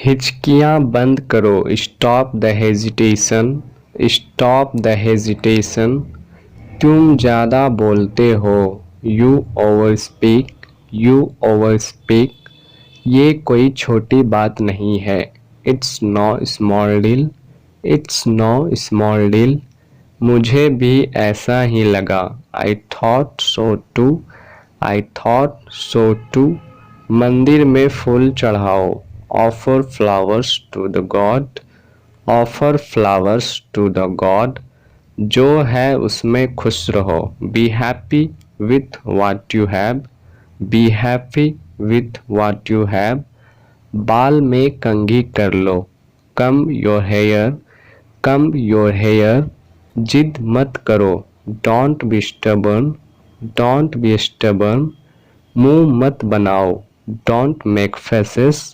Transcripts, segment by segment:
हिचकियाँ बंद करो, stop the hesitation, stop the hesitation. तुम ज़्यादा बोलते हो, you over speak, you over speak. ये कोई छोटी बात नहीं है, it's no small deal, it's no small deal. मुझे भी ऐसा ही लगा, I thought so too, I thought so too. मंदिर में फूल चढ़ाओ, offer flowers to the god, offer flowers to the god. जो है उसमें खुश रहो, be happy with what you have, be happy with what you have. बाल में कंघी कर लो, comb your hair, comb your hair. जिद मत करो, don't be stubborn, don't be stubborn. मुंह मत बनाओ, don't make faces,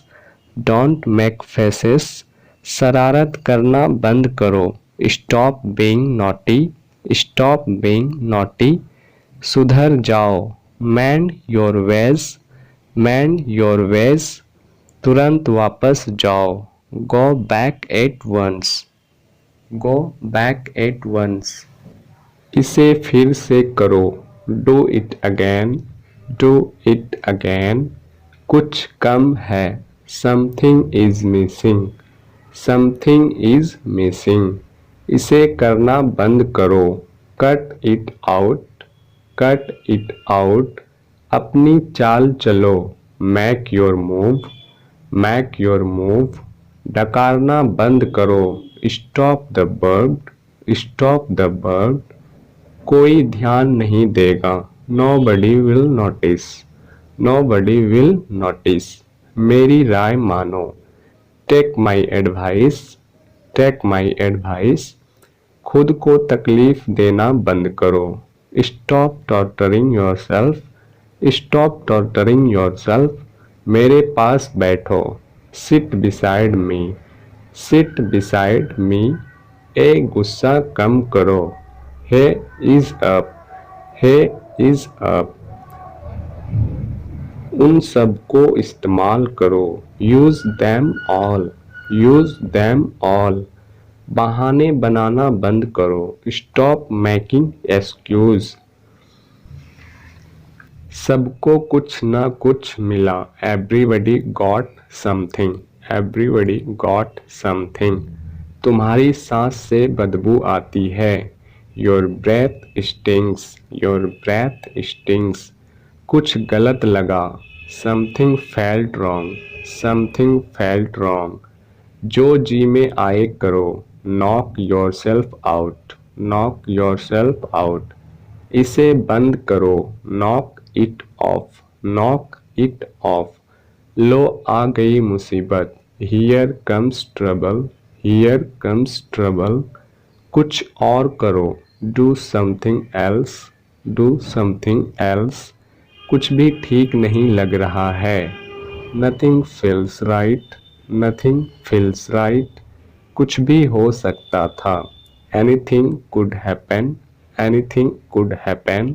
don't make faces. शरारत करना बंद करो, stop being naughty, stop being naughty. सुधर जाओ, mend your ways, mend your ways. तुरंत वापस जाओ, go back at once, go back at once. इसे फिर से करो, do it again, do it again. कुछ कम है, something is missing, something is missing. इसे करना बंद करो, cut it out, cut it out. अपनी चाल चलो, make your move, make your move. डकारना बंद करो, stop the burp, stop the burp. कोई ध्यान नहीं देगा, nobody will notice, nobody will notice. मेरी राय मानो, take my advice, take my advice. खुद को तकलीफ देना बंद करो, stop torturing yourself, stop torturing yourself. मेरे पास बैठो, sit beside me, sit beside me. ए गुस्सा कम करो, he is up, he is up. उन सब को इस्तेमाल करो, use them all, use them all. बहाने बनाना बंद करो, स्टॉप मेकिंग एक्सक्यूज। सबको कुछ ना कुछ मिला, everybody got something, everybody got something. तुम्हारी सांस से बदबू आती है, your breath stings, your breath stings. कुछ गलत लगा, something felt wrong, something felt wrong. जो जी में आए करो, knock yourself out, knock yourself out. इसे बंद करो, knock it off, knock it off. लो आ गई मुसीबत, here comes trouble, here comes trouble. कुछ और करो, do something else, do something else. कुछ भी ठीक नहीं लग रहा है, nothing feels right, nothing feels right. कुछ भी हो सकता था, anything could happen, anything could happen.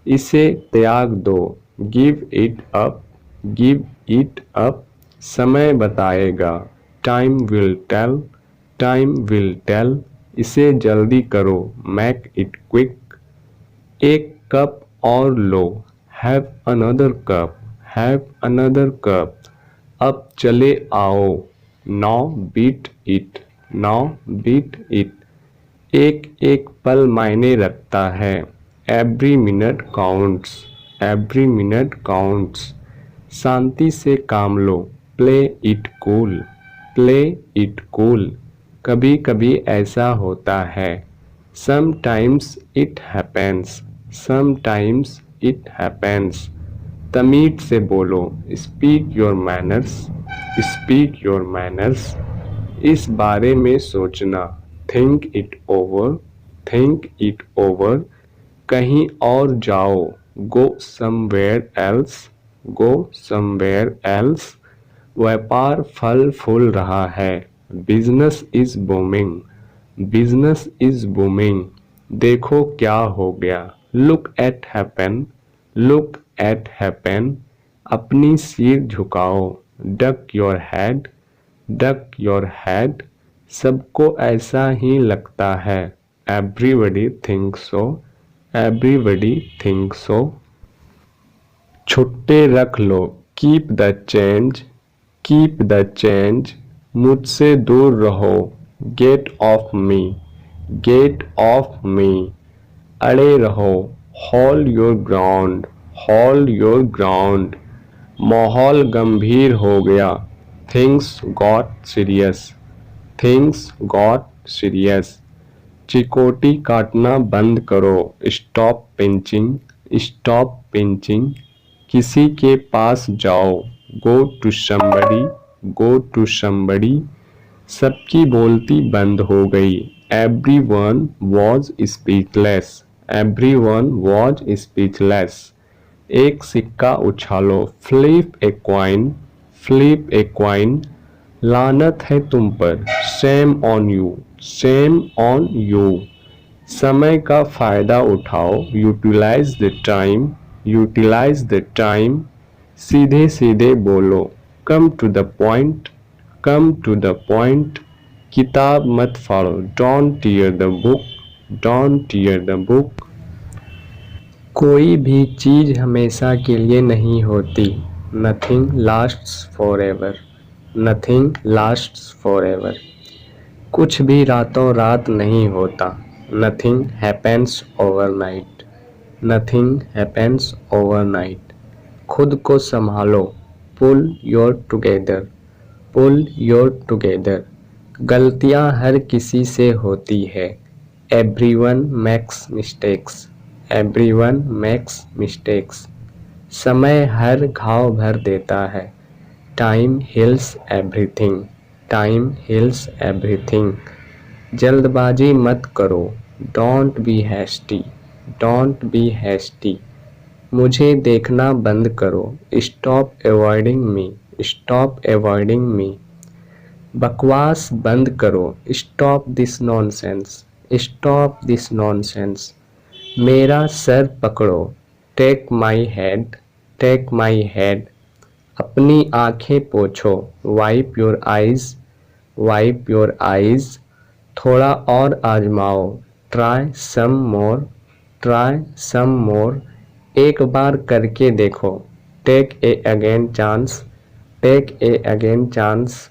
इसे त्याग दो, give it up, give it up. समय बताएगा, time will tell, time will tell. इसे जल्दी करो, मेक इट क्विक। एक कप और लो, have another cup, have another cup. अब चले आओ, now beat it, now beat it. एक एक पल मायने रखता है, every minute counts, every minute counts. शांति से काम लो, play it cool, play it cool. कभी कभी ऐसा होता है, sometimes it happens, sometimes it happens. तमीज से बोलो, speak your manners, speak your manners. इस बारे में सोचना, think it over, think it over. कहीं और जाओ, go somewhere else, go somewhere else. व्यापार फल फूल रहा है, business is booming, business is booming. देखो क्या हो गया, look at happen, look at happen. अपनी सिर झुकाओ, duck your head, duck your head, सबको ऐसा ही लगता है। Everybody thinks so, everybody thinks so. छुट्टे रख लो, keep the change, keep the change. मुझसे दूर रहो, get off me, get off me. अड़े रहो, hold your ground, hold your ground. माहौल गंभीर हो गया, things got serious, things got serious. चिकोटी काटना बंद करो, स्टॉप पिंचिंग, स्टॉप पिंचिंग। किसी के पास जाओ, go to somebody, go to somebody. सबकी बोलती बंद हो गई, everyone was speechless, everyone was speechless. एक सिक्का उछालो, flip a coin, flip a coin. लानत है तुम पर, shame on you, shame on you. समय का फ़ायदा उठाओ, utilise the time, utilise the time. सीधे सीधे बोलो, come to the point, come to the point. किताब मत फाड़ो, don't tear the book, don't tear the book. कोई भी चीज़ हमेशा के लिए नहीं होती, nothing lasts forever, nothing lasts forever. कुछ भी रातों रात नहीं होता, nothing happens overnight, nothing happens overnight. खुद को संभालो, pull your together, pull your together. गलतियां हर किसी से होती है, everyone makes mistakes, everyone makes mistakes. समय हर घाव भर देता है, time heals everything, time heals everything. जल्दबाजी मत करो, don't be hasty, don't be hasty. मुझे देखना बंद करो, stop avoiding me, stop avoiding me. बकवास बंद करो, stop this nonsense, stop this nonsense. मेरा सर पकड़ो, take my head, take my head. अपनी आंखें पोछो, wipe your eyes, wipe your eyes. थोड़ा और आजमाओ, ट्राई सम मोर, ट्राई सम मोर। एक बार करके देखो, take a again chance, take a again chance.